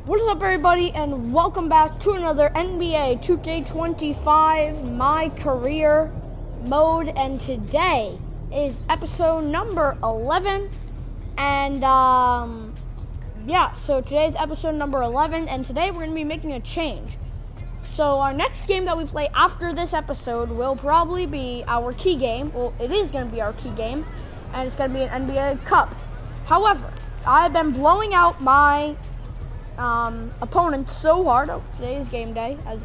What is up, everybody, and welcome back to another NBA 2K25 My Career mode. And today is episode number 11. And yeah, so today's episode number 11, and today we're going to be making a change. So our next game that we play after this episode will probably be our key game. Well, it is going to be our key game, and it's going to be an NBA Cup. However, I've been blowing out my opponents so hard. Oh, today is game day, as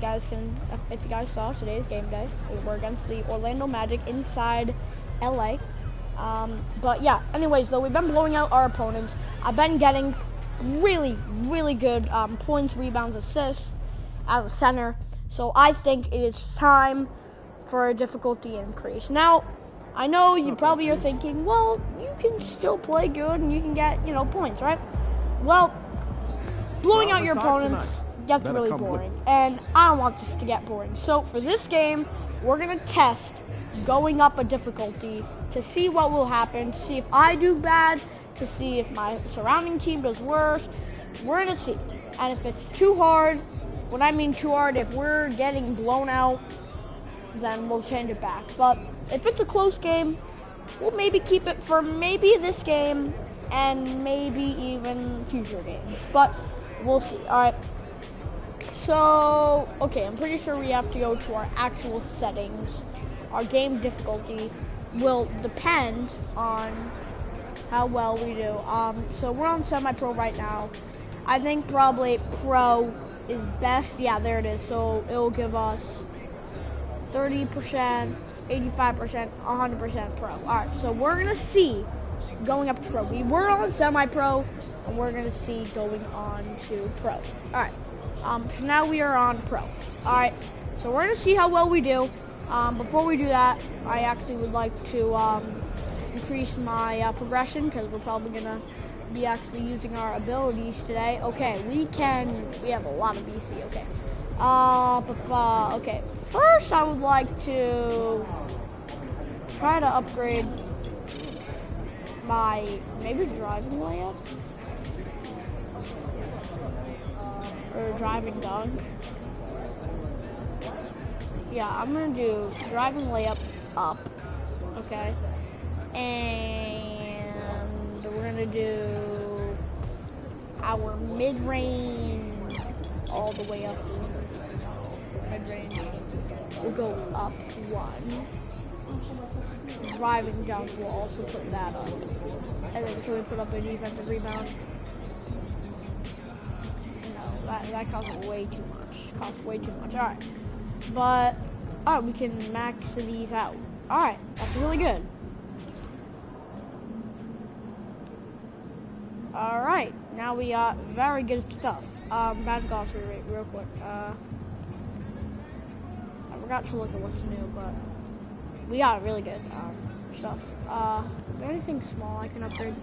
if you guys saw, today is game day. We're against the Orlando Magic inside LA. But yeah, anyways, though, we've been blowing out our opponents. I've been getting really good points, rebounds, assists as a center. So I think it is time for a difficulty increase. Now, I know you probably are thinking, well, you can still play good and you can get, points, right? Well, blowing out your opponents gets really boring, and I don't want this to get boring. So for this game, we're going to test going up a difficulty to see what will happen, to see if I do bad, to see if my surrounding team does worse. We're going to see. And if it's too hard, when I mean too hard, if we're getting blown out, then we'll change it back. But if it's a close game, we'll maybe keep it for maybe this game and maybe even future games. But we'll see. Alright. So, okay, I'm pretty sure we have to go to our actual settings. Our game difficulty will depend on how well we do. So we're on semi-pro right now. I think probably pro is best. Yeah, there it is. So it will give us 30%, 85%, 100% pro. Alright, so we're going to see going up to pro. We were on semi-pro, and we're going to see going on to pro. Alright, so now we are on pro. Alright, so we're going to see how well we do. Before we do that, I actually would like to increase my progression, because we're probably going to be actually using our abilities today. Okay, we have a lot of BC, okay. Okay, first I would like to try to upgrade my, maybe driving layup? Or driving dunk? Yeah, I'm gonna do driving layup up, okay? And we're gonna do our mid-range all the way up. Mid-range. We'll go up one. Driving dunk, we'll also put that up. And then should we put up a defensive rebound? No, that costs way too much. Alright. But, alright, we can max these out. Alright, that's really good. Alright, now we got very good stuff. Bad glossary rate, real quick. I forgot to look at what's new, but we got really good stuff. Is there anything small I can upgrade?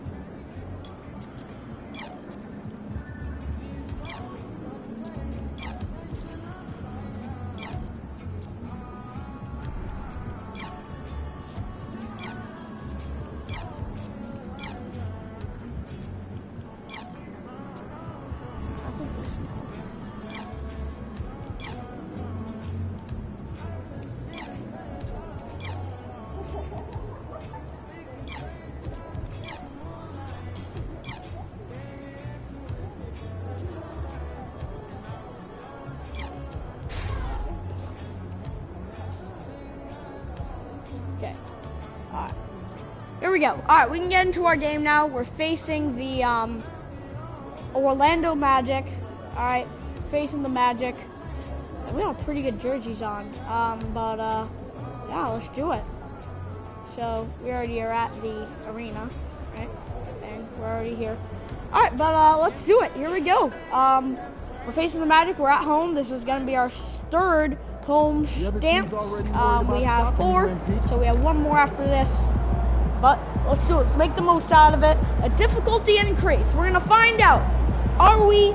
Okay. Alright. Here we go. Alright, we can get into our game now. We're facing the Orlando Magic. Alright, facing the Magic. And we have pretty good jerseys on. Yeah, let's do it. So we already are at the arena, right? And we're already here. Alright, but let's do it. Here we go. We're facing the Magic. We're at home. This is gonna be our third home stance. We have 4, so we have 1 more after this. But let's do it. Let's make the most out of it. A difficulty increase. We're gonna find out: are we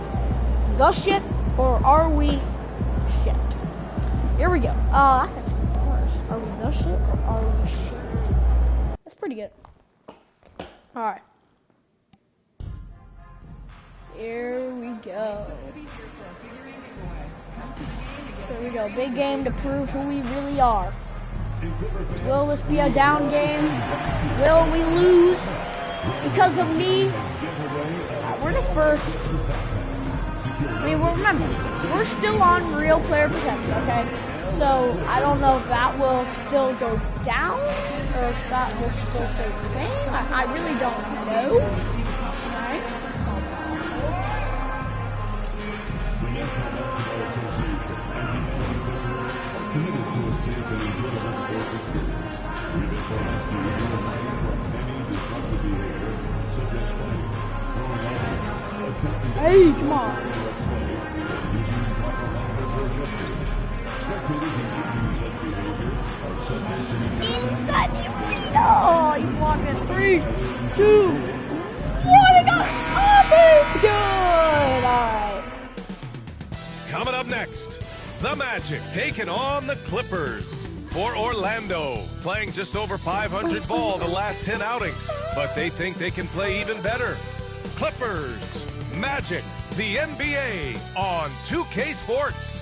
the shit or are we shit? Here we go. That's actually worse. Are we the shit or are we shit? That's pretty good. All right. Here we go. we go. Big game to prove who we really are. Will this be a down game? Will we lose because of me? We're the first. I mean, well, remember, we're still on real player protection, okay? So I don't know if that will still go down or if that will still stay the same. I really don't know. Alright. Hey, come on. Inside the window. You blocked it. 3, 2, 1. It got open. Good. All right. Coming up next, the Magic taking on the Clippers. For Orlando, playing just over 500 ball the last 10 outings, but they think they can play even better. Clippers, Magic, the NBA on 2K Sports.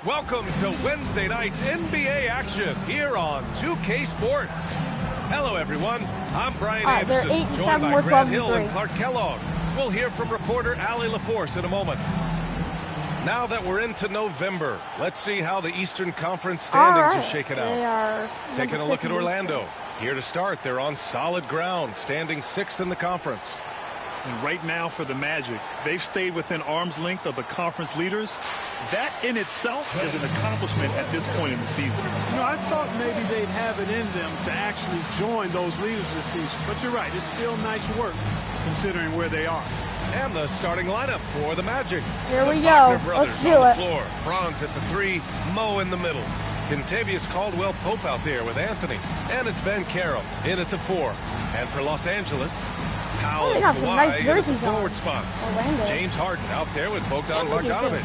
Welcome to Wednesday night's NBA action here on 2K Sports. Hello, everyone. I'm Brian Anderson, joined by Grant Hill and Clark Kellogg. We'll hear from reporter Allie LaForce in a moment. Now that we're into November, let's see how the Eastern Conference standings are shaking out. Taking a look at Orlando. Here to start, they're on solid ground, standing 6th in the conference. And right now for the Magic, they've stayed within arm's length of the conference leaders. That in itself is an accomplishment at this point in the season. You know, I thought maybe they'd have it in them to actually join those leaders this season. But you're right, it's still nice work considering where they are. And the starting lineup for the Magic. Here we go. Let's do it. Floor. Franz at the 3, Mo in the middle. Contavious Caldwell-Pope out there with Anthony. And it's Ben Caro in at the 4. And for Los Angeles, Powell and Kawhi in at the forward spots. James Harden out there with Bogdan Bogdanovic.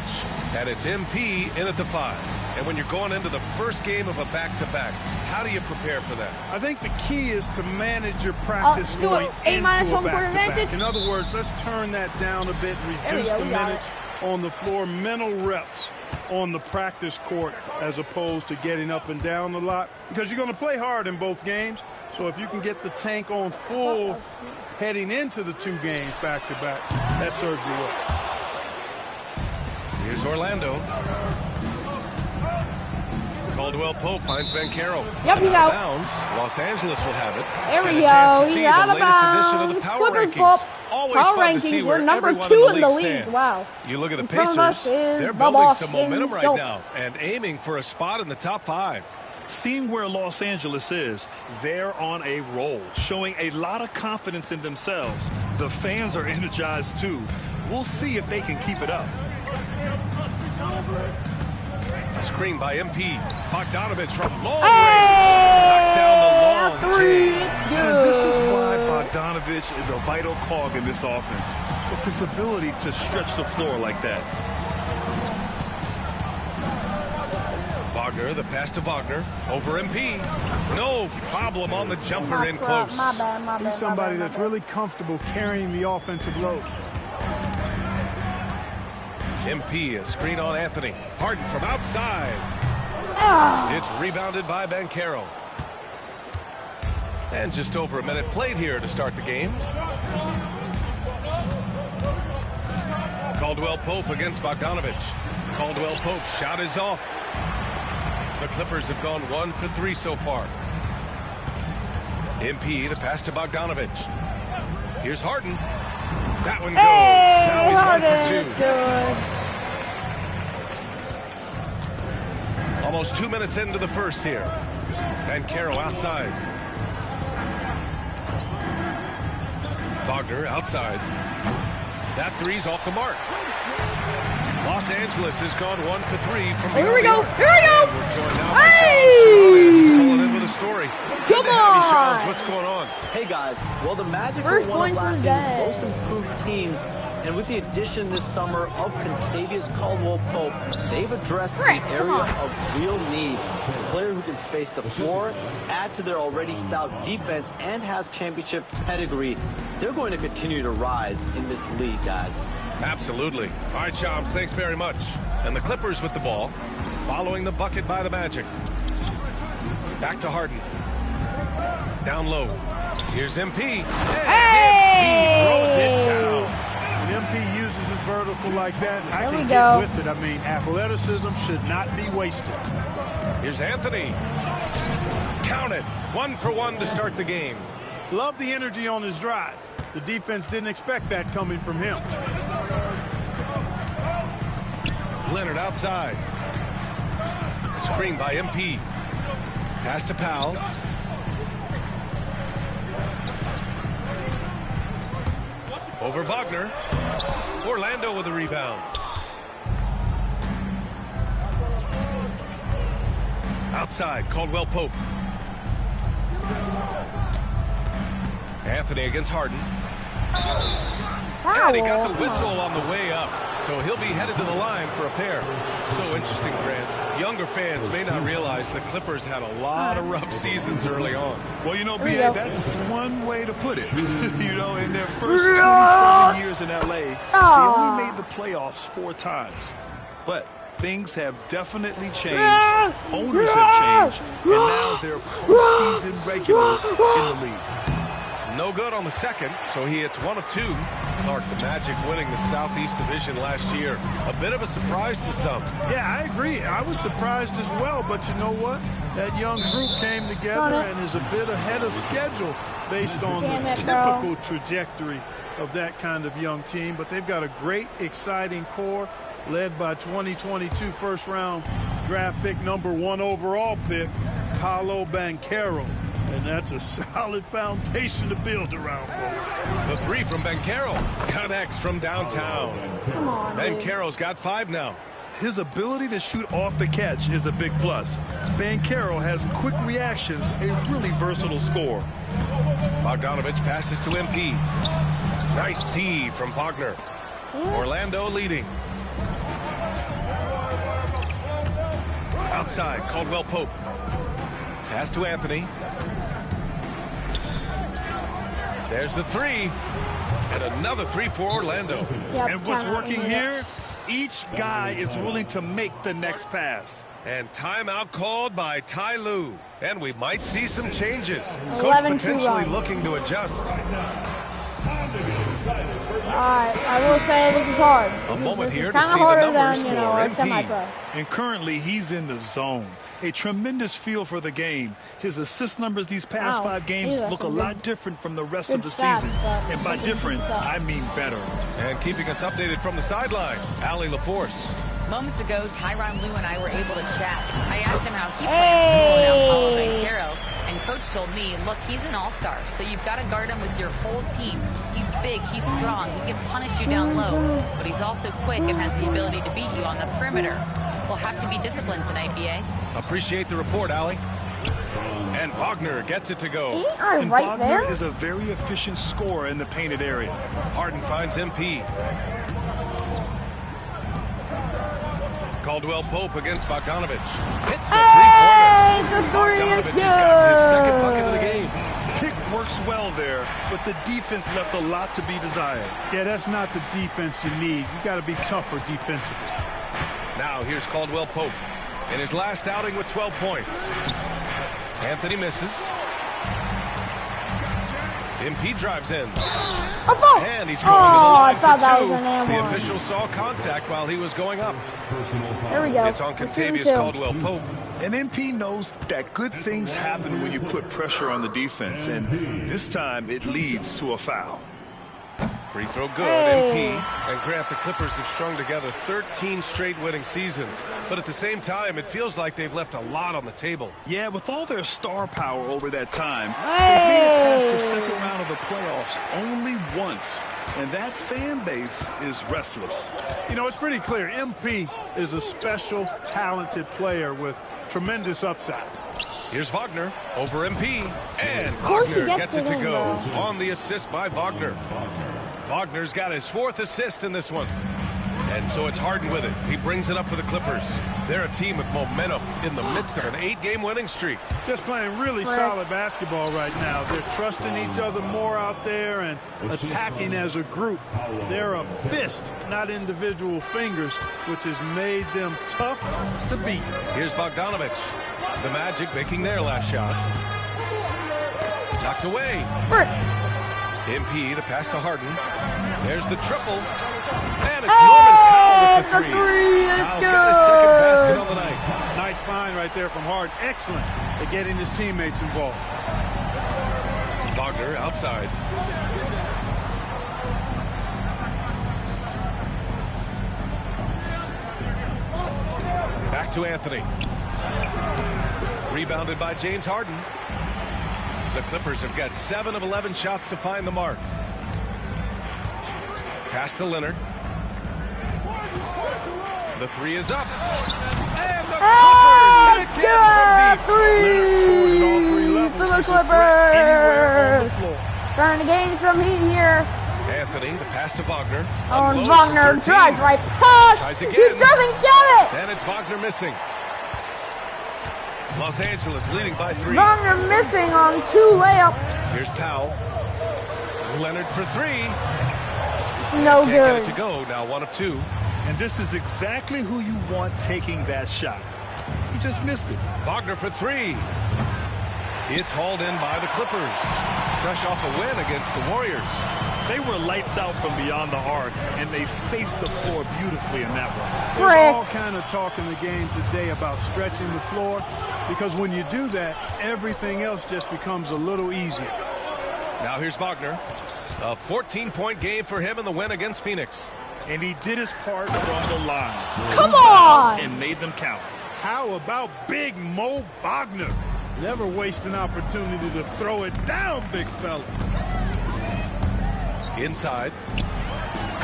And it's MP in at the 5. And when you're going into the first game of a back-to-back, how do you prepare for that? I think the key is to manage your practice going into a back-to-back. In other words, let's turn that down a bit, reduce the minutes on the floor, mental reps on the practice court as opposed to getting up and down a lot, because you're going to play hard in both games. So if you can get the tank on full heading into the 2 games back-to-back, that serves you well. Here's Orlando. Caldwell-Pope finds Ben Caro. Yep, he's out. Bounds. Los Angeles will have it. There we go. He's out of bounds. Clippers ball. Power rankings. We're number 2 in the league. Wow. You look at the Pacers. They're building some momentum right now and aiming for a spot in the top 5. Seeing where Los Angeles is, they're on a roll, showing a lot of confidence in themselves. The fans are energized too. We'll see if they can keep it up. A screen by MP. Bogdanovic from long range. Knocks down the long 3. This is why Bogdanovic is a vital cog in this offense. It's his ability to stretch the floor like that. Wagner, the pass to Wagner. Over MP. No problem on the jumper in close. He's somebody that's really comfortable carrying the offensive load. MP, a screen on Anthony. Harden from outside. It's rebounded by Ben Caro. And just over a minute played here to start the game. Caldwell-Pope against Bogdanovic. Caldwell-Pope shot is off. The Clippers have gone 1 for 3 so far. MP, the pass to Bogdanovic. Here's Harden. That one goes. Now he's 1 for 2. Almost 2 minutes into the first here. Ben Caro outside. Wagner outside. That 3's off the mark. Los Angeles has gone 1 for 3 from Here we go. Here we go. Hey! Calling in with a story. Come on. What's going on? Hey guys, well the Magic are one of last year's most improved teams And with the addition this summer of Kentavious Caldwell-Pope, they've addressed an area of real need. A player who can space the floor, add to their already stout defense, and has championship pedigree. They're going to continue to rise in this league, guys. Absolutely. All right, Shams, thanks very much. And the Clippers with the ball, following the bucket by the Magic. Back to Harden. Down low. Here's MP. MP throws it down. When MP uses his vertical like that, I can get with it. I mean, athleticism should not be wasted. Here's Anthony. Count it. 1 for 1 to start the game. Love the energy on his drive. The defense didn't expect that coming from him. Leonard outside. Screen by MP. Pass to Powell. Over Wagner. Orlando with a rebound. Outside, Caldwell-Pope. Anthony against Harden. And he got the whistle on the way up, so he'll be headed to the line for a pair. It's so interesting, Grant. Younger fans may not realize the Clippers had a lot of rough seasons early on. Well, you know, B.A., that's one way to put it. You know, in their first 27 years in L.A., they only made the playoffs 4 times. But things have definitely changed. Owners have changed. And now they're postseason regulars in the league. No good on the second, so he hits 1 of 2. Clark, the Magic winning the Southeast Division last year. A bit of a surprise to some. Yeah, I agree. I was surprised as well, but you know what? That young group came together and is a bit ahead of schedule based on the typical trajectory of that kind of young team. But they've got a great, exciting core led by 2022 first-round draft pick, #1 overall pick, Paolo Banchero. And that's a solid foundation to build around for. The 3 from Banchero connects from downtown. Come on, Banchero's got 5 now. His ability to shoot off the catch is a big plus. Banchero has quick reactions, a really versatile scorer. Bogdanovich passes to MP. Nice D from Wagner. Orlando leading. Outside, Caldwell-Pope. Pass to Anthony. There's the 3. And another 3 for Orlando. And what's working here? Each guy is willing to make the next pass. And timeout called by Ty Lue. And we might see some changes. Coach 11-2 potentially run. looking to adjust. Alright, I will say this is hard. Moment here is to kind of see the harder numbers than, for a MP. semi-pro. And currently, he's in the zone. A tremendous feel for the game. His assist numbers these past 5 games look a lot different from the rest of the season. And by different, I mean better. And keeping us updated from the sideline, Allie LaForce. Moments ago, Tyronn Lue and I were able to chat. I asked him how he plans to slow down Paolo Banchero, and Coach told me, look, he's an all-star, so you've got to guard him with your whole team. He's big, he's strong, he can punish you down low, but he's also quick and has the ability to beat you on the perimeter. We'll have to be disciplined tonight, B.A. Appreciate the report, Allie. And Wagner gets it to go. And right Wagner there. is a very efficient scorer in the painted area. Harden finds MP. Caldwell-Pope against Bogdanovich. Hits a three-pointer. Bogdanovich has got his second bucket of the game. Pick works well there, but the defense left a lot to be desired. Yeah, that's not the defense you need. You got to be tougher defensively. Now here's Caldwell-Pope in his last outing with 12 points. Anthony misses. MP drives in. And he's going to the line for 2. The official saw contact while he was going up. There we go. It's on Kentavious Caldwell-Pope. And MP knows that good things happen when you put pressure on the defense, and this time it leads to a foul. Free throw good, MP. And Grant, the Clippers have strung together 13 straight winning seasons. But at the same time, it feels like they've left a lot on the table. Yeah, with all their star power over that time, they've made it past the second round of the playoffs only once. And that fan base is restless. You know, it's pretty clear. MP is a special, talented player with tremendous upside. Here's Wagner over MP. And Wagner gets it to go on the assist by Wagner. Wagner's got his 4th assist in this one. And so it's Harden with it. He brings it up for the Clippers. They're a team with momentum in the midst of an 8-game winning streak. Just playing really solid basketball right now. They're trusting each other more out there and attacking as a group. They're a fist, not individual fingers, which has made them tough to beat. Here's Bogdanovic. The Magic making their last shot. Knocked away. MP, the pass to Harden. There's the triple. And it's Norman Powell with the 3. Powell's got his 2nd basket on the night. Nice find right there from Harden. Excellent at getting his teammates involved. Wagner outside. Back to Anthony. Rebounded by James Harden. The Clippers have got 7 of 11 shots to find the mark. Pass to Leonard. The 3 is up. And the Clippers hit it again from deep. Leonard scores at all 3 levels. For the Clippers. Trying to gain some heat here. Anthony, the pass to Wagner. Oh, Wagner drives right past. He doesn't get it. And it's Wagner missing. Los Angeles leading by 3. Wagner missing on 2 layups. Here's Powell. Leonard for 3. No Can't good. get it to go. Now 1 of 2. And this is exactly who you want taking that shot. He just missed it. Wagner for 3. It's hauled in by the Clippers. Fresh off a win against the Warriors. They were lights out from beyond the arc, and they spaced the floor beautifully in that one. There's all kind of talk in the game today about stretching the floor, because when you do that, everything else just becomes a little easier. Now here's Wagner. A 14-point game for him in the win against Phoenix. And he did his part from the line. Come on! And made them count. How about Big Mo Wagner? Never waste an opportunity to throw it down, big fella. Inside.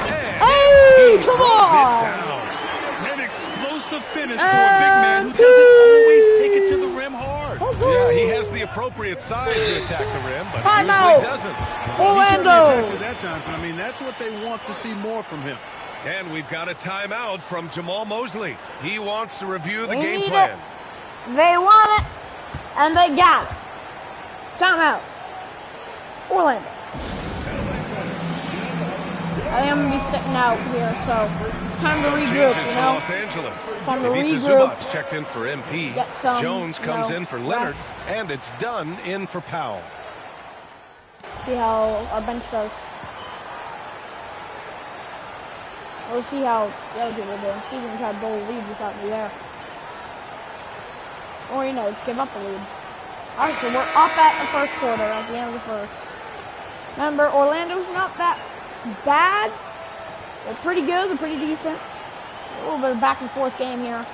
Hey, come on! An explosive finish for a big man who doesn't always take it to the rim hard. Yeah, he has the appropriate size to attack the rim, but Time usually out. doesn't. Well, he certainly Orlando. attacked it that time, but I mean, that's what they want to see more from him. And we've got a timeout from Jamal Mosley. He wants to review the They game need plan. it. They want it, and they got it. Timeout. Orlando. I think I'm going to be sitting out here, so it's time to regroup, Changes you for know? Los Angeles. Time to Ivica regroup. Zubac checked in for MP. Get some, Jones comes in for Leonard, rest. and it's Dunn in for Powell. See how our bench does. We'll see how the other people do. See if we can try to blow a lead without me there. Or, you know, just give up a lead. Alright, so we're up at the first quarter, at the end of the first. Remember, Orlando's not that bad. They're pretty good, they're pretty decent. A little bit of back and forth game here.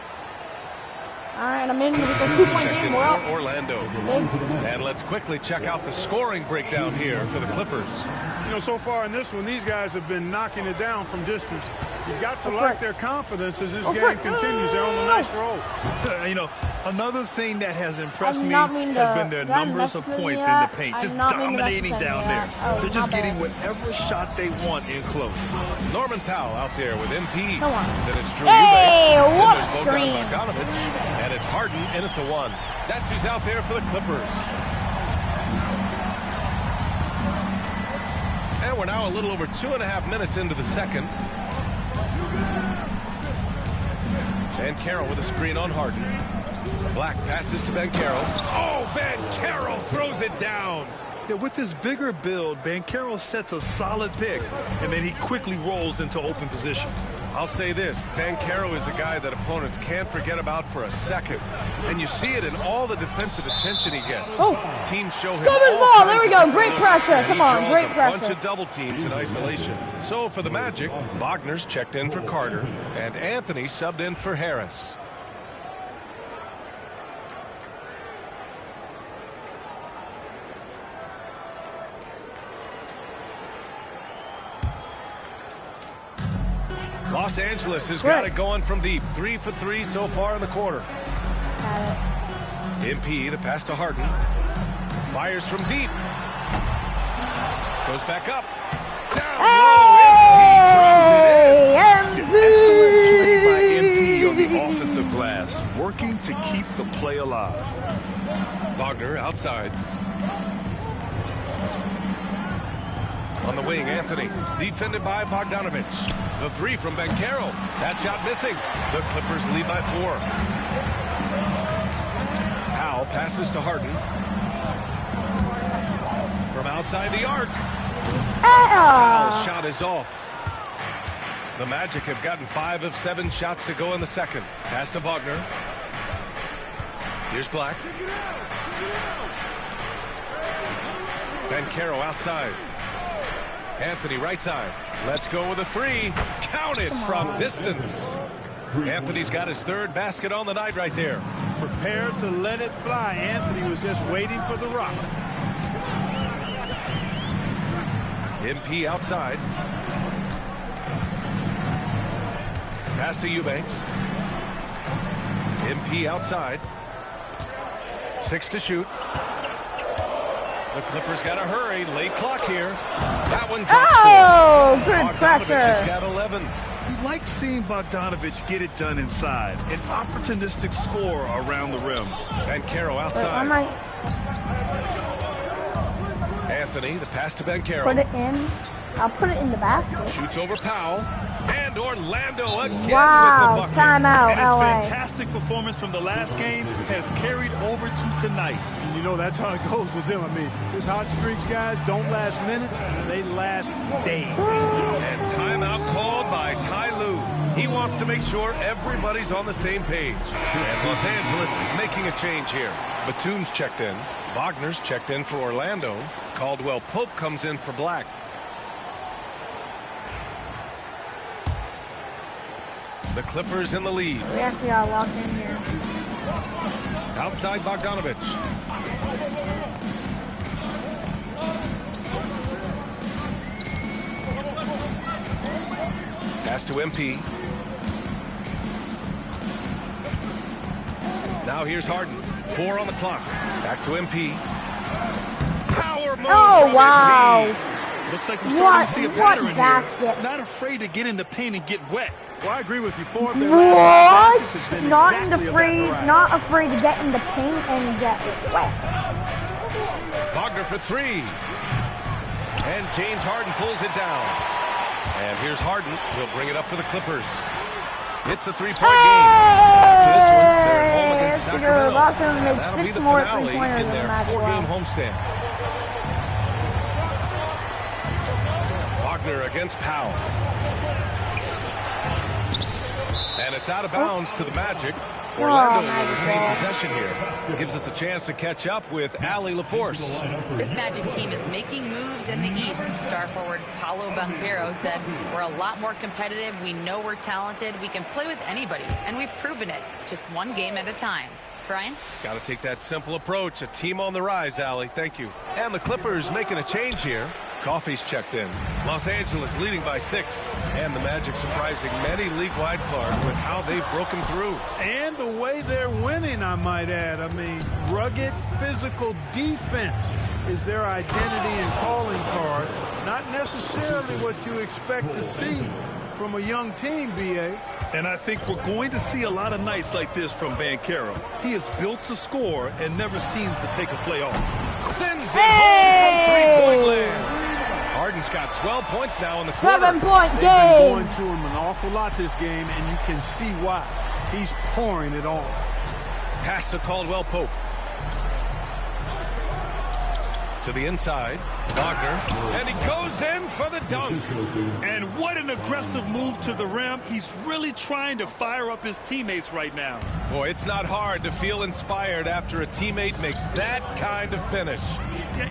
Alright, I'm in with a 2-point game. We're up. Orlando. And let's quickly check out the scoring breakdown here for the Clippers. You know, so far in this one, these guys have been knocking it down from distance. You've got to like their confidence as this game continues. They're on a nice roll. You know, another thing that has impressed me has been their numbers of points in the paint. Just dominating down there. They're just getting whatever shot they want in close. Norman Powell out there with MP. Come on. Then it's Drew Hey, Eubanks. what Then there's Bogdan screen. Bogdanovic. And it's Harden in at the 1. That's who's out there for the Clippers. And we're now a little over 2.5 minutes into the second. Banchero with a screen on Harden. Black passes to Banchero. Oh, Banchero throws it down. Yeah, with his bigger build, Banchero sets a solid pick, and then he quickly rolls into open position. I'll say this, Banchero is a guy that opponents can't forget about for a second. And you see it in all the defensive attention he gets. Oh. Teams show him Scoop his all ball. There kinds we of go. Great different pressure. looks, Come and on, he great draws pressure. a bunch of double teams in isolation. So for the Magic, Wagner's checked in for Carter, and Anthony subbed in for Harris. Los Angeles has got it going from deep. 3 for 3 so far in the quarter. MP, the pass to Harden. Fires from deep. Goes back up. Down. Hey, MP! Excellent play by MP on the offensive glass, working to keep the play alive. Wagner outside. On the wing, Anthony, defended by Bogdanovic. The three from Banchero. That shot missing. The Clippers lead by 4. Powell passes to Harden. From outside the arc. Powell's shot is off. The Magic have gotten 5 of 7 shots to go in the second. Pass to Wagner. Here's Black. Banchero outside. Anthony right side. Let's go with a 3. Counted from distance. Anthony's got his 3rd basket on the night right there. Prepared to let it fly. Anthony was just waiting for the rock. MP outside. Pass to Eubanks. MP outside. 6 to shoot. The Clippers got to hurry. Late clock here. That one drops good pressure. Bogdanovic has got 11. You like seeing Bogdanovic get it done inside. An opportunistic score around the rim. Banchero outside. Anthony, the pass to Banchero. Put it in. I'll put it in the basket. Shoots over Powell. And Orlando again with the bucket. Timeout, and his LA. fantastic performance from the last game has carried over to tonight. And you know that's how it goes with them. I mean, his hot streaks, guys, don't last minutes. They last days. And timeout called by Ty Lue. He wants to make sure everybody's on the same page. And Los Angeles making a change here. Batum's checked in. Wagner's checked in for Orlando. Caldwell Pope comes in for Black. The Clippers in the lead. We actually got locked in here. Outside Bogdanovic. Pass to MP. Now here's Harden. 4 on the clock. Back to MP. Power move. Oh, wow. MP. Looks like we're starting to see a pattern here. Basket. Not afraid to get in the paint and get wet. Well, I agree with you. 4 of their last 5 baskets have been not exactly not afraid to get in the paint and get wet. Wagner for 3. And James Harden pulls it down. And here's Harden. He'll bring it up for the Clippers. It's a 3-point game. After this one, they're at home against Sacramento. That'll be the finale in their 4-game homestand. Wagner against Powell. And it's out of bounds to the Magic. Orlando will retain possession here. It gives us a chance to catch up with Allie LaForce. This Magic team is making moves in the East. Star forward Paolo Banchero said, "We're a lot more competitive. We know we're talented. We can play with anybody, and we've proven it. Just one game at a time." Brian? Got to take that simple approach. A team on the rise, Allie. Thank you. And the Clippers making a change here. Coffey's checked in. Los Angeles leading by 6. And the Magic surprising many league-wide cards with how they've broken through. And the way they're winning, I might add. I mean, rugged physical defense is their identity and calling card. Not necessarily what you expect to see from a young team, B.A. And I think we're going to see a lot of nights like this from Banchero. He is built to score and never seems to take a play off. Sends it home from 3-point land. Harden's got 12 points now in the quarter. 7-point game. They've been going to him an awful lot this game, and you can see why. He's pouring it on. Pass to Caldwell Pope. To the inside, Wagner, and he goes in for the dunk. And what an aggressive move to the rim. He's really trying to fire up his teammates right now. Boy, it's not hard to feel inspired after a teammate makes that kind of finish.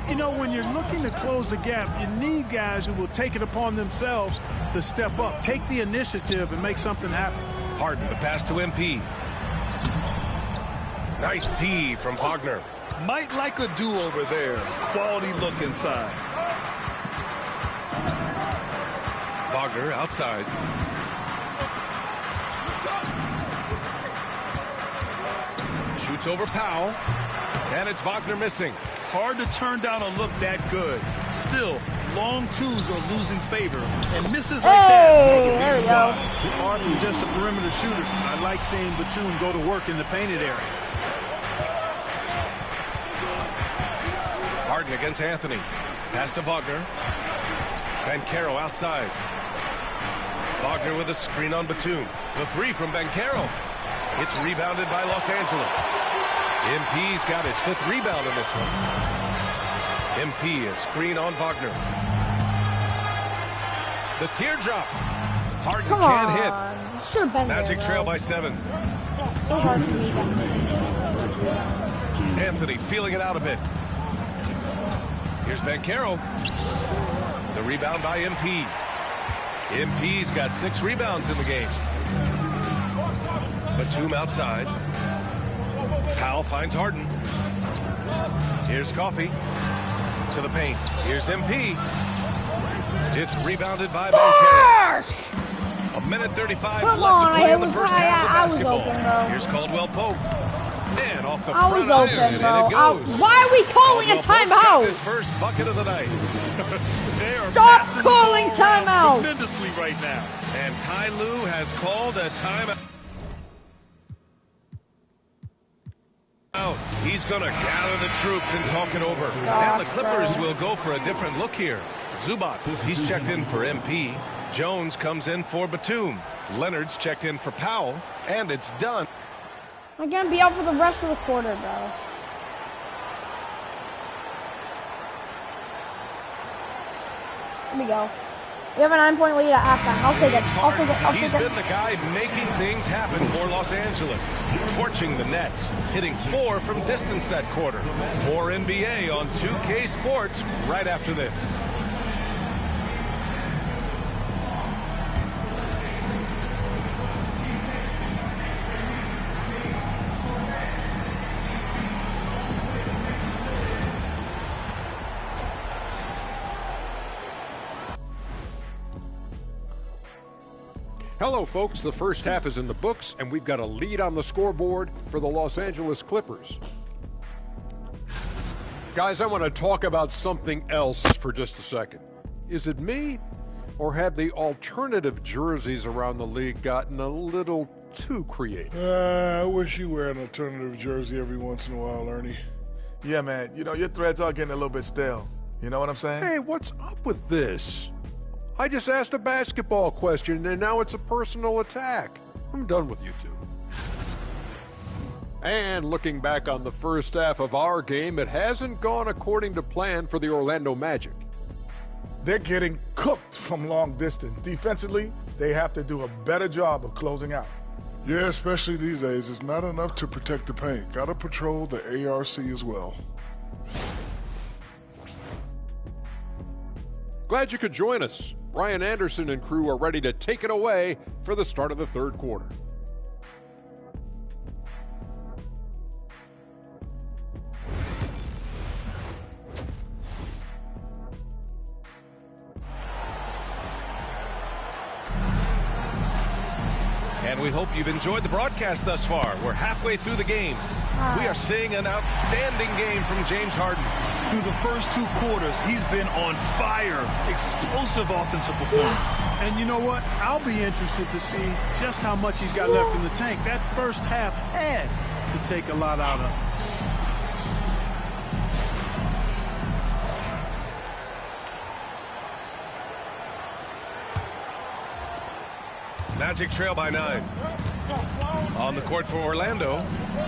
You know, when you're looking to close the gap, you need guys who will take it upon themselves to step up, take the initiative, and make something happen. Harden, the pass to MP. Nice D from Wagner. Might like a do-over there. Quality look inside. Wagner outside. Shoots over Powell. And it's Wagner missing. Hard to turn down a look that good. Still, long twos are losing favor, and misses like that. There we go. Far from just a perimeter shooter, I like seeing Batum go to work in the painted area. Harden against Anthony. Pass to Wagner. Banchero outside. Wagner with a screen on Batum. The three from Banchero. It's rebounded by Los Angeles. MP's got his 5th rebound in this one. MP a screen on Wagner. The teardrop. Harden can't hit. Should have been Magic there, trail by 7. So hard for me. Anthony feeling it out a bit. Here's Banchero. The rebound by MP. MP's got 6 rebounds in the game. Batum outside. Powell finds Harden. Here's Coffey to the paint. Here's MP. It's rebounded by Banchero. 1:35 left to play in the first half of basketball. Here's Caldwell Pope. And off the front iron, and it goes. Why are we calling a timeout? His first bucket of the night. Stop calling timeout. Tremendously right now. And Ty Lue has called a timeout. He's going to gather the troops and talk it over. Now the Clippers will go for a different look here. Zubac, he's checked in for MP. Jones comes in for Batum. Leonard's checked in for Powell. And it's done. I'm going to be out for the rest of the quarter, bro. Here we go. We have a 9-point lead at halftime. I'll take it. He's been the guy making things happen for Los Angeles. Torching the Nets. Hitting 4 from distance that quarter. More NBA on 2K Sports right after this. Hello, folks. The first half is in the books, and we've got a lead on the scoreboard for the Los Angeles Clippers. Guys, I want to talk about something else for just a second. Is it me, or have the alternative jerseys around the league gotten a little too creative? I wish you wear an alternative jersey every once in a while, Ernie. Yeah, man. You know, your threads are getting a little bit stale. You know what I'm saying? Hey, what's up with this? I just asked a basketball question, and now it's a personal attack. I'm done with you two. And looking back on the first half of our game, it hasn't gone according to plan for the Orlando Magic. They're getting cooked from long distance. Defensively, they have to do a better job of closing out. Yeah, especially these days. It's not enough to protect the paint. Got to patrol the ARC as well. Glad you could join us. Ryan Anderson and crew are ready to take it away for the start of the third quarter. And we hope you've enjoyed the broadcast thus far. We're halfway through the game. We are seeing an outstanding game from James Harden. Through the first 2 quarters, he's been on fire. Explosive offensive performance. And you know what? I'll be interested to see just how much he's got left in the tank. That first half had to take a lot out of him. Magic trail by 9. On the court for Orlando.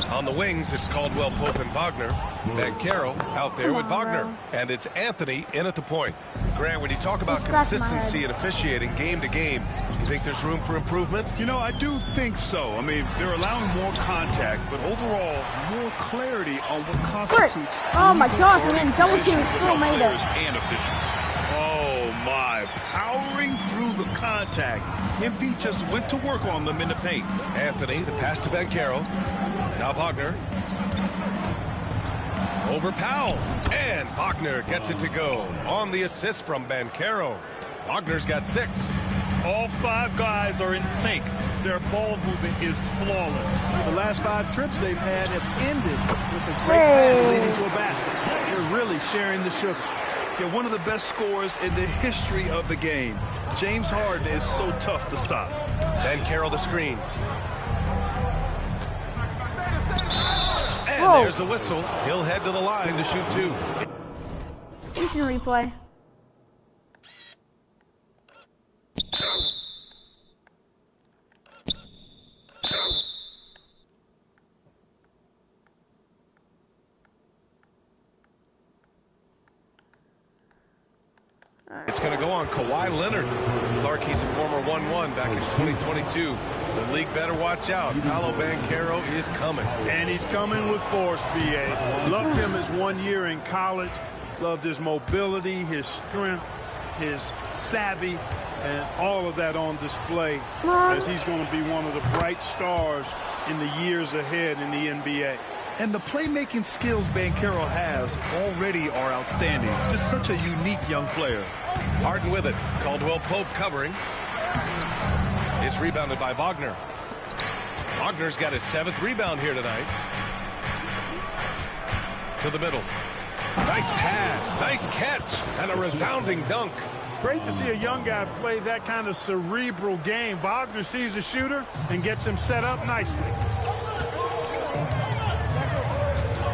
On the wings, it's Caldwell Pope and Wagner. Banchero out there with Wagner. And it's Anthony in at the point. Grant, when you talk about consistency and officiating game to game, you think there's room for improvement? You know, I do think so. I mean, they're allowing more contact, but overall, more clarity on what constitutes. Oh my gosh, man, double team still made it. And officials. Oh my, powering through the contact. MP just went to work on them in the paint. Anthony, the pass to Banchero. Now Wagner. Over Powell. And Wagner gets it to go. On the assist from Banchero. Wagner's got 6. All 5 guys are in sync. Their ball movement is flawless. The last 5 trips they've had have ended with a great pass leading to a basket. They're sharing the sugar. They're one of the best scorers in the history of the game. James Harden is so tough to stop. Banchero the screen. And there's a whistle. He'll head to the line to shoot 2. Instant replay. It's going to go on Kawhi Leonard. Clark, he's a former 1-1 back in 2022. The league better watch out. Paolo Banchero is coming. And he's coming with force, B.A. Loved him his 1 year in college. Loved his mobility, his strength, his savvy, and all of that on display as he's going to be one of the bright stars in the years ahead in the NBA. And the playmaking skills Banchero has already are outstanding. Just such a unique young player. Harden with it. Caldwell Pope covering. It's rebounded by Wagner. Wagner's got his 7th rebound here tonight. To the middle. Nice pass, nice catch, and a resounding dunk. Great to see a young guy play that kind of cerebral game. Wagner sees a shooter and gets him set up nicely.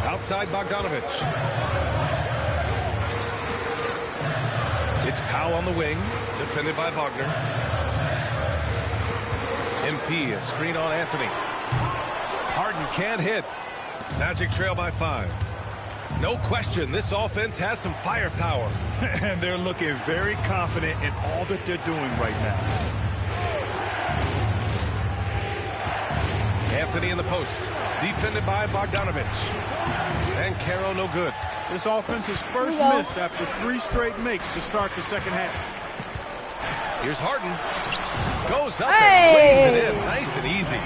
Outside Bogdanovic. It's Powell on the wing, defended by Wagner. MP, a screen on Anthony. Harden can't hit. Magic trail by 5. No question, this offense has some firepower. And they're looking very confident in all that they're doing right now. Anthony in the post, defended by Bogdanovic. Banchero no good. This offense's first miss after 3 straight makes to start the second half. Here's Harden. Goes up and lays it in. Nice and easy.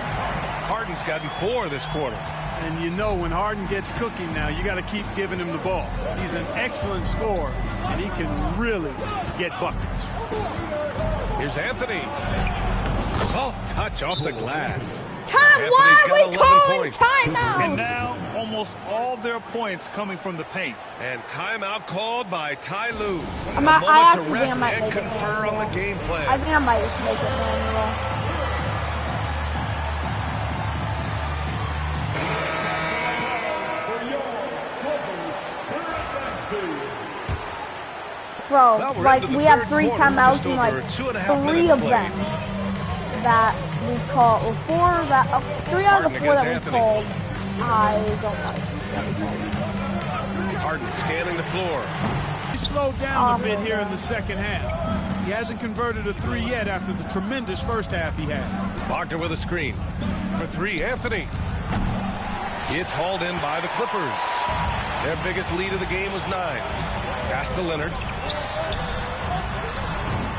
Harden's gotten 4 this quarter. And you know when Harden gets cooking now, you got to keep giving him the ball. He's an excellent scorer, and he can really get buckets. Here's Anthony. Soft touch off the glass. Why are we calling timeout? And now almost all their points coming from the paint. And timeout called by Ty Lue. I actually think I might make confer on the game plan. I think I might just make it manual. Bro, well, like we have 3 timeouts and like 3 of them that we call, or 4 that 3 out of the 4 that we called. I don't like. Harden scanning the floor. He slowed down a bit here in the second half. He hasn't converted a 3 yet after the tremendous first half he had. Wagner with a screen for 3. Anthony. It's hauled in by the Clippers. Their biggest lead of the game was 9. Pass to Leonard.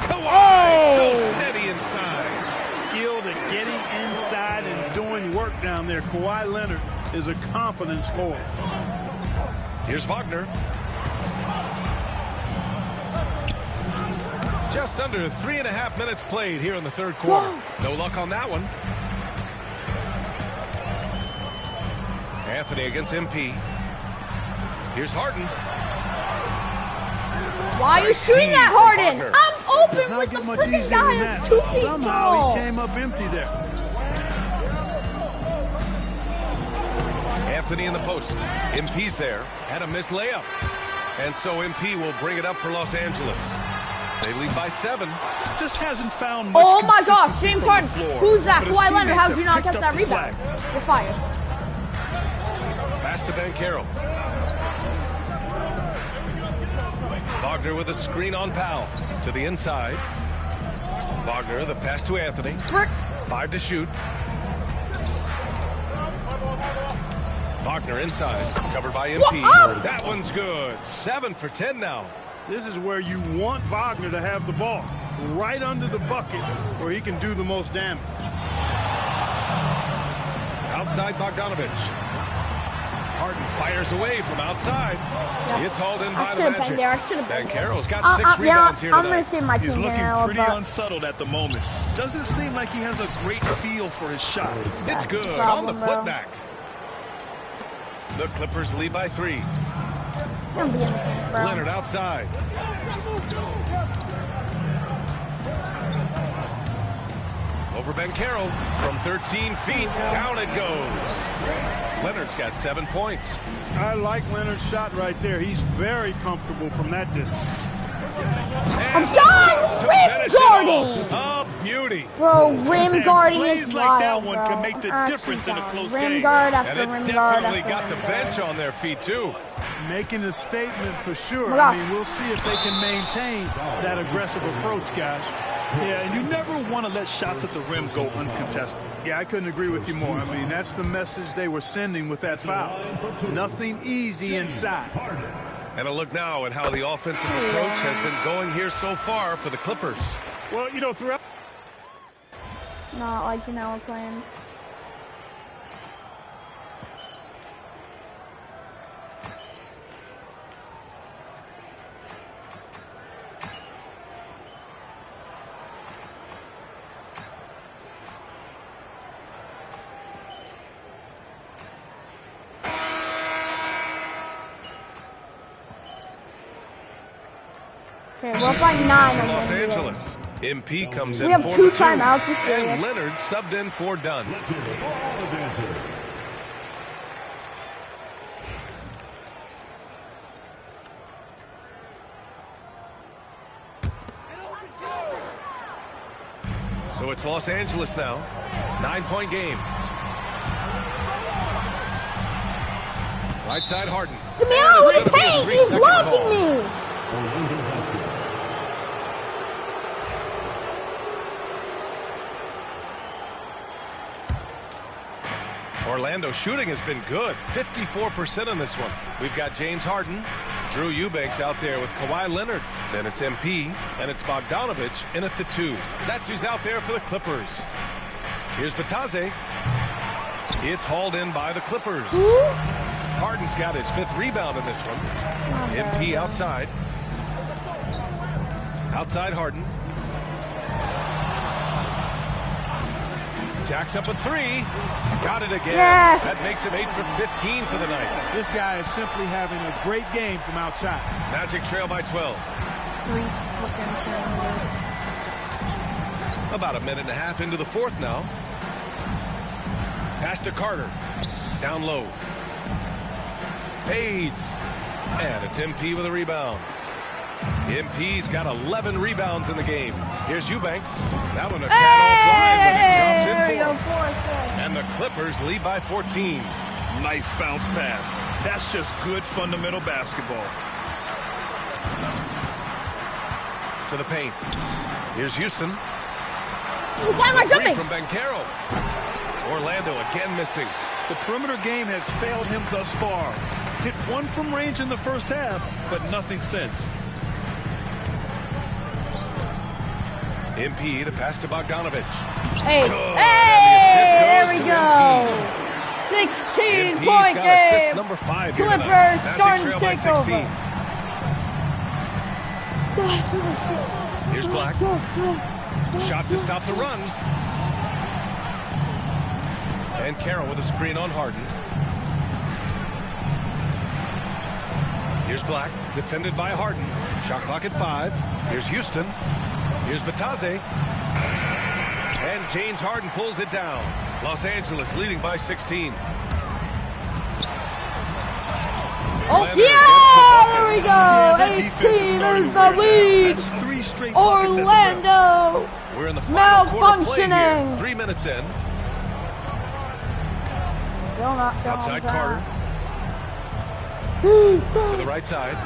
Kawhi, so steady inside. Skilled at getting inside and doing work down there. Kawhi Leonard is a confident scorer. Here's Wagner. Just under 3.5 minutes played here in the third quarter. No luck on that one. Anthony against MP. Here's Harden. Why are you shooting that, Harden? I'm open with the freaking guy who's 2 feet Somehow tall. he came up empty there. Anthony in the post. MP's there. Had a missed layup. And so MP will bring it up for Los Angeles. They lead by 7. Just hasn't found much Oh my gosh, James Harden. Who's that? Kawhi Leonard. How did you not catch that rebound? You're fired. Pass to Banchero. Wagner with a screen on Powell to the inside. Wagner, the pass to Anthony. 5 to shoot. Wagner inside, covered by MP. That one's good. 7 for 10 now. This is where you want Wagner to have the ball, right under the bucket where he can do the most damage. Outside Bogdanovic. Harden fires away from outside. It's hauled in by the Magic. Banchero's got 6 rebounds here tonight. I'm going to see my team. He's looking pretty unsettled at the moment. Doesn't seem like he has a great feel for his shot. It's good on the putback. The Clippers lead by 3. Leonard outside. Over Banchero from 13 feet. Down it goes. Leonard's got 7 points. I like Leonard's shot right there. He's very comfortable from that distance. I'm done rim guarding. Oh, beauty. Bro, rim guarding is like wild, that one bro. can make the difference in a close rim game. Guard after And it rim guard definitely after got rim the guard. bench on their feet, too. Making a statement for sure. Oh, I mean, we'll see if they can maintain that aggressive approach, guys. Yeah, and you never want to let shots at the rim go uncontested. Yeah, I couldn't agree with you more. I mean, that's the message they were sending with that foul. Nothing easy inside. And a look now at how the offensive approach has been going here so far for the Clippers. Well, you know, throughout... Not like we're playing. Okay, we're up by 9 on Los Angeles. MP comes in. We have 2 timeouts this and game. Leonard subbed in for Dunn. So it's Los Angeles now. 9-point game. Right side Harden. Get me out of the paint! He's blocking me! Orlando shooting has been good. 54% on this one. We've got James Harden, Drew Eubanks out there with Kawhi Leonard. Then it's MP, and it's Bogdanovich in at the 2. That's who's out there for the Clippers. Here's Bataze. It's hauled in by the Clippers. Harden's got his 5th rebound in this one. MP outside. Outside Harden. Jacks up a 3. Got it again. Yes. That makes him 8 for 15 for the night. This guy is simply having a great game from outside. Magic trail by 12. About a minute and a half into the 4th now. Pass to Carter. Down low. Fades. And it's MP with a rebound. MP's got 11 rebounds in the game. Here's Eubanks. That one a tad offline, but he jumps in for it. And the Clippers lead by 14. Nice bounce pass. That's just good fundamental basketball. To the paint. Here's Houston. Why am I jumping? From Banchero. Orlando again missing. The perimeter game has failed him thus far. Hit 1 from range in the first half, but nothing since. MP, the pass to Bogdanovich. Hey, Good. hey, And the assist goes there we to go. MP. 16-point got game. assist number 5 here Clippers tonight. starting to Magic take trail by over. 16. Here's Black. Shot to stop the run. And Carroll with a screen on Harden. Here's Black, defended by Harden. Shot clock at 5. Here's Houston. Here's Bataze. And James Harden pulls it down. Los Angeles leading by 16. Oh, Leonard yeah! There we go! Yeah, 18 is the lead! That's 3 straight Orlando! We're in the final quarter play Malfunctioning! here. 3 minutes in. Still not going Outside down. Carter. To the right side.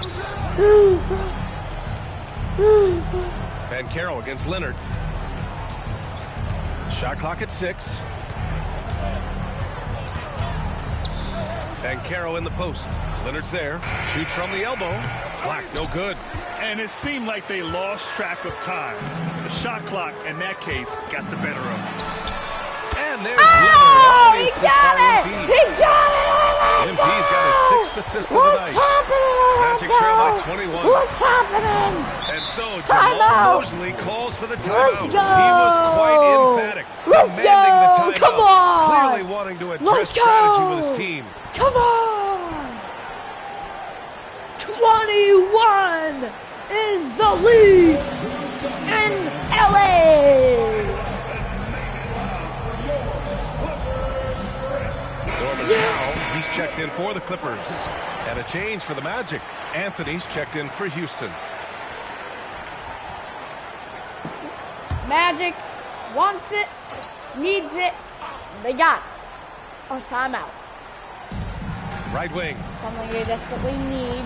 Banchero against Leonard. Shot clock at 6. Banchero in the post. Leonard's there. Shoots from the elbow. Black, no good. And it seemed like they lost track of time. The shot clock, in that case, got the better of them. And there's Oh, Leonard. he got it! He got it! Orlando! MP's got his 6th assist of the What's night. happening, Magic trail by Orlando? 21. What's happening? And so Timeout. Jamal Mosley calls for the timeout. Let's go. He was quite emphatic, Let's demanding go. the timeout. Come on. Clearly wanting to address Let's strategy go. with his team. Come on! 21 is the lead in LA. Norman Powell, he's checked in for the Clippers. And a change for the Magic. Anthony's checked in for Houston. Magic wants it, needs it, they got it. A timeout. Right wing. Something they desperately need.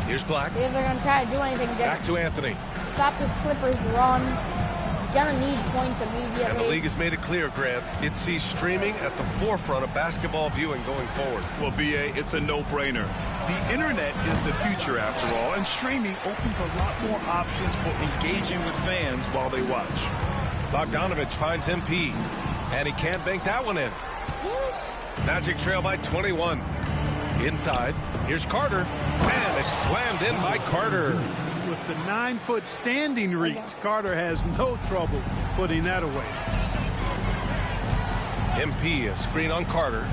Here's Black. See if they're going to try to do anything different. Back to Anthony. Stop this Clippers run. Gonna need points immediately. And the league has made it clear, Grant. It sees streaming at the forefront of basketball viewing going forward. Well, B.A., it's a no-brainer. The internet is the future, after all, and streaming opens a lot more options for engaging with fans while they watch. Bogdanovich finds MP, and he can't bank that one in. Magic trail by 21. Inside, here's Carter, and it's slammed in by Carter. With the 9-foot standing reach, Carter has no trouble putting that away. MP, a screen on Carter.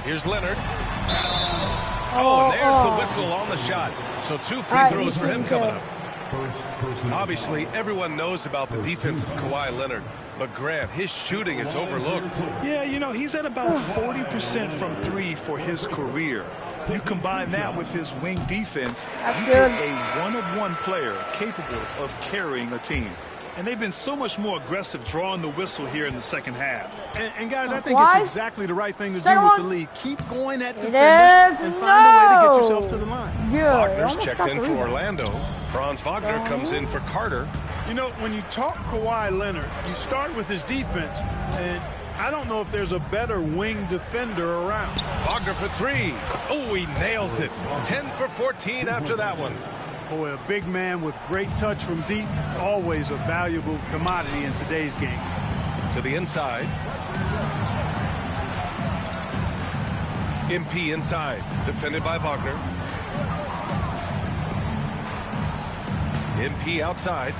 Here's Leonard. Oh, and there's the whistle on the shot. So 2 free throws for him coming up. Obviously, everyone knows about the defense of Kawhi Leonard. But Grant, his shooting is overlooked. Yeah, you know, he's at about 40% from 3 for his career. You combine that with his wing defense, you get a one-of-one player capable of carrying a team. And they've been so much more aggressive drawing the whistle here in the second half. And guys, I think it's exactly the right thing to do with the lead. Keep going at defender and find a way to get yourself to the line. Wagner's checked in for Orlando. Franz Wagner comes in for Carter. You know, when you talk Kawhi Leonard, you start with his defense, and I don't know if there's a better wing defender around. Wagner for 3. Oh, he nails it. 10 for 14 after that one. Boy, a big man with great touch from deep, always a valuable commodity in today's game. To the inside. MP inside, defended by Wagner. MP outside.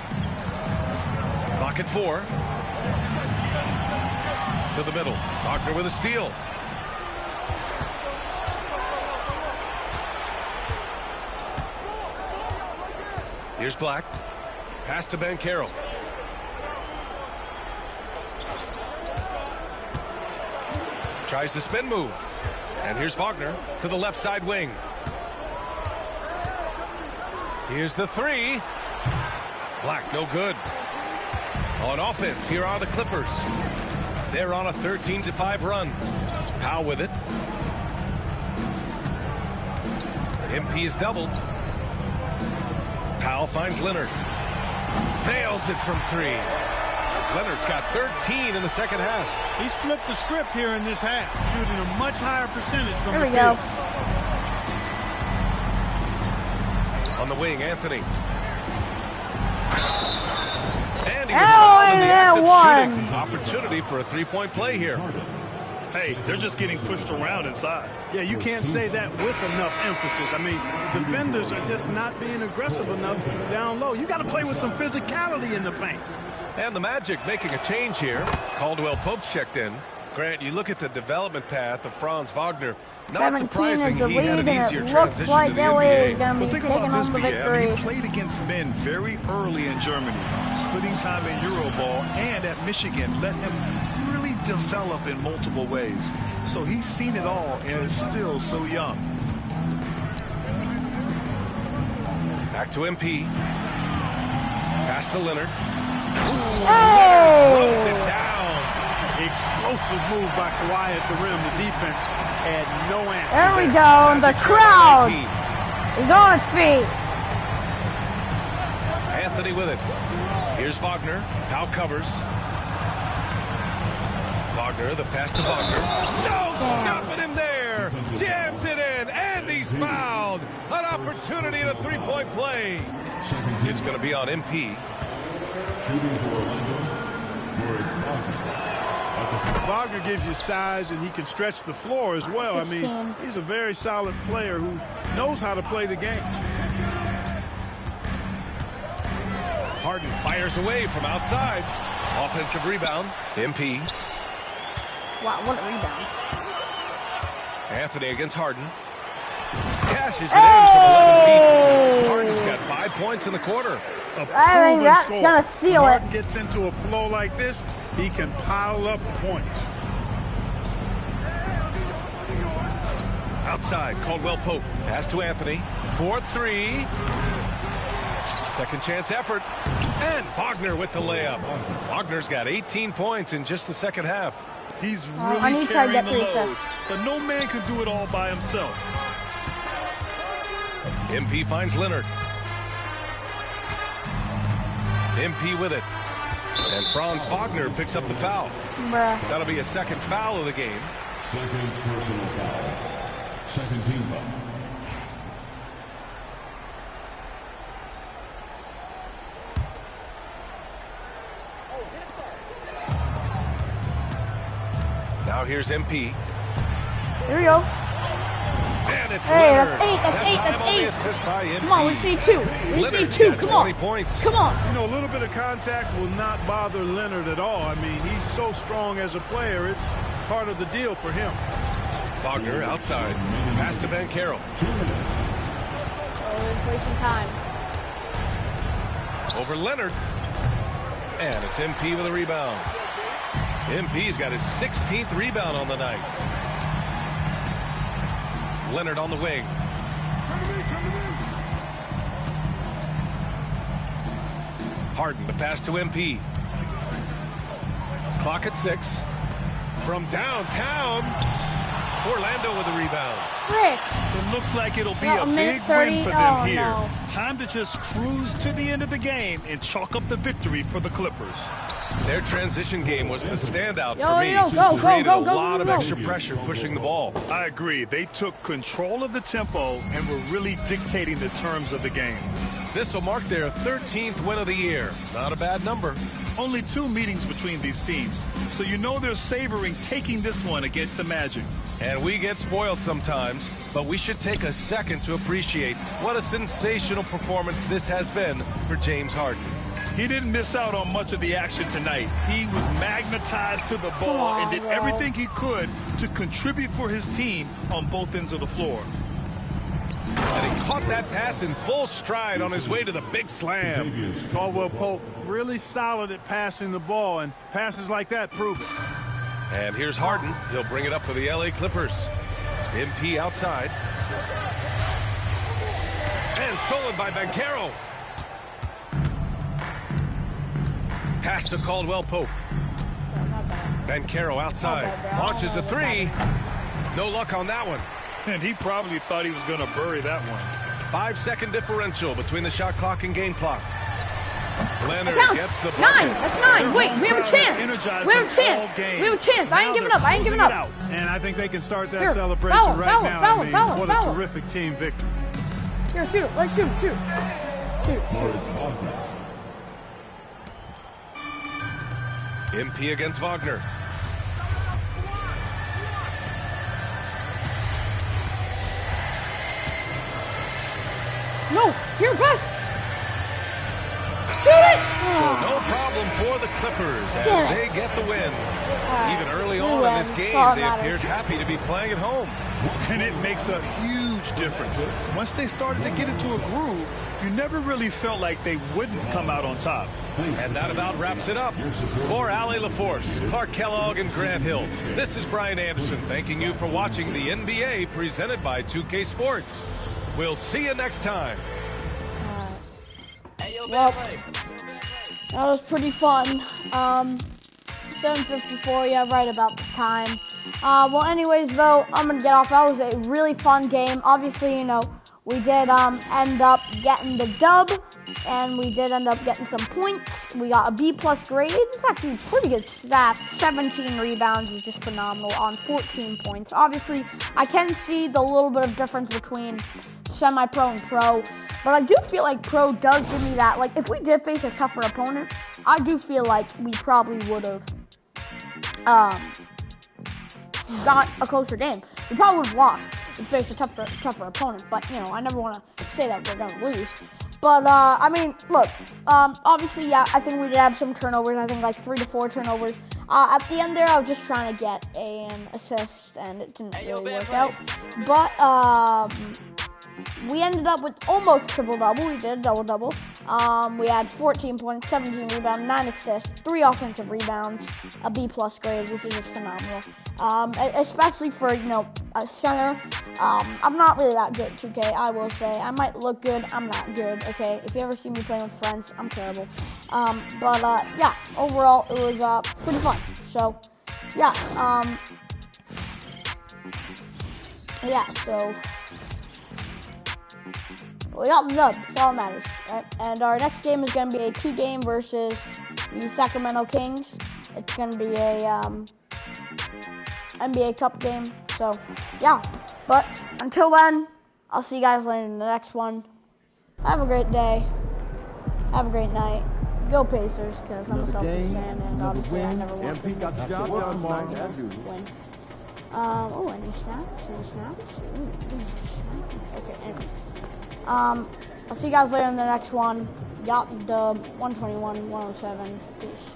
Clock at 4. To the middle. Wagner with a steal. Here's Black. Pass to Banchero. Tries the spin move. And here's Wagner to the left side wing. Here's the 3. Black, no good. On offense, here are the Clippers. They're on a 13-5 run. Powell with it. MP is doubled. Powell finds Leonard. Nails it from 3. Leonard's got 13 in the second half. He's flipped the script here in this half, shooting a much higher percentage from the field. There we go. On the wing, Anthony. And he was fouled in the act of shooting. Opportunity for a three-point play here. Hey, they're just getting pushed around inside. Yeah, you can't say that with enough emphasis. I mean, defenders are just not being aggressive enough down low. You got to play with some physicality in the paint. And the Magic making a change here. Caldwell Pope's checked in. Grant, you look at the development path of Franz Wagner. Not surprising he had an easier transition like to the NBA. Well, think about this, BM. He played against men very early in Germany, splitting time in Euroball, and at Michigan let him really develop in multiple ways. So he's seen it all and is still so young. Back to MP. Pass to Leonard. Hey! Throws it down. Explosive move by Kawhi at the rim. The defense had no answer. There we go. The crowd is on its feet. Anthony with it. Here's Wagner. Powell covers. Wagner, the pass to Wagner. No, stopping him there. Jams it in, and he's fouled. An opportunity in a three-point play. It's going to be on MP. Wagner gives you size, and he can stretch the floor as well. I mean, he's a very solid player who knows how to play the game. Harden fires away from outside. Offensive rebound. MP. Wow, what a rebound. Anthony against Harden. Cashes it in from 11 feet. Harden's got 5 points in the quarter. I think that's going to seal it. Harden gets into a flow like this, he can pile up points. Outside, Caldwell Pope. Pass to Anthony. 4-3. Second chance effort. And Wagner with the layup. Wagner's got 18 points in just the second half. He's really carrying the load, but no man can do it all by himself. MP finds Leonard. MP with it. And Franz Wagner picks up the foul. That'll be a second foul of the game. Second personal foul. Second team foul. Now here's MP. Here we go. And it's hey, Leonard. That's 8. Come on, we just need 2. We just need 2. Come on. Points. Come on. You know, a little bit of contact will not bother Leonard at all. I mean, he's so strong as a player. It's part of the deal for him. Wagner outside. Pass to Banchero. Oh, we're wasting time. Over Leonard. And it's MP with a rebound. MP's got his 16th rebound on the night. Leonard on the wing. Harden, the pass to MP. Clock at 6. From downtown, Orlando with a rebound. Frick. It looks like it'll be a big win for them here. No. Time to just cruise to the end of the game and chalk up the victory for the Clippers. Their transition game was the standout for me. Created a lot of extra pressure pushing the ball. I agree. They took control of the tempo and were really dictating the terms of the game. This will mark their 13th win of the year. Not a bad number. Only 2 meetings between these teams, so you know they're savoring taking this one against the Magic. And we get spoiled sometimes, but we should take a second to appreciate what a sensational performance this has been for James Harden. He didn't miss out on much of the action tonight. He was magnetized to the ball and did everything he could to contribute for his team on both ends of the floor. And he caught that pass in full stride on his way to the big slam. Caldwell Pope really solid at passing the ball, and passes like that prove it. And here's Harden. He'll bring it up for the LA Clippers. MP outside. And stolen by Banchero. Pass to Caldwell Pope. Banchero outside. Launches a 3. No luck on that one. And he probably thought he was going to bury that one. 5-second differential between the shot clock and game clock. Leonard gets the bucket. 9. That's 9. Wait, we have a chance. We have a chance. We have a chance. I ain't giving up. I ain't giving up. And I think they can start that celebration right now. What a terrific team victory. Here, shoot. Let's shoot. Shoot. MP against Wagner. No, here, best. Shoot it! So no problem for the Clippers as they get the win. Even early on in this game, they appeared happy to be playing at home. And it makes a huge difference. Once they started to get into a groove, you never really felt like they wouldn't come out on top. And that about wraps it up. For Allie LaForce, Clark Kellogg, and Grant Hill, this is Brian Anderson thanking you for watching the NBA presented by 2K Sports. We'll see you next time. Well, that was pretty fun. 7:54, yeah, right about the time. Well, anyways, though, I'm gonna get off. That was a really fun game. Obviously, you know, we did end up getting the dub, and we did end up getting some points. We got a B+ grade. It's actually pretty good stats. 17 rebounds is just phenomenal on 14 points. Obviously, I can see the little bit of difference between semi-pro and pro, but I do feel like pro does give me that. Like, if we did face a tougher opponent, I do feel like we probably would have got a closer game. We probably would have lost if we faced a tougher opponent, but, you know, I never want to say that we're going to lose. But, I mean, look, obviously, yeah, I think we did have some turnovers. I think like 3 to 4 turnovers. At the end there, I was just trying to get an assist, and it didn't really work out. But we ended up with almost triple-double. We did double-double. We had 14 points, 17 rebounds, 9 assists, 3 offensive rebounds, a B+ grade, which is just phenomenal. Especially for, you know, a center. I'm not really that good at 2K, I will say. I might look good, I'm not good, okay? If you ever see me playing with friends, I'm terrible. Yeah, overall, it was pretty fun. So, yeah, so we got the dub, that's all that matters, right? And our next game is going to be a key game versus the Sacramento Kings. It's going to be a NBA Cup game, so yeah. But until then, I'll see you guys later in the next one. Have a great day. Have a great night. Go Pacers, because I'm a Celtics fan, and obviously I never want to win. Oh, any snaps? Okay, anyway. I'll see you guys later in the next one. Yacht dub 121-107. Peace.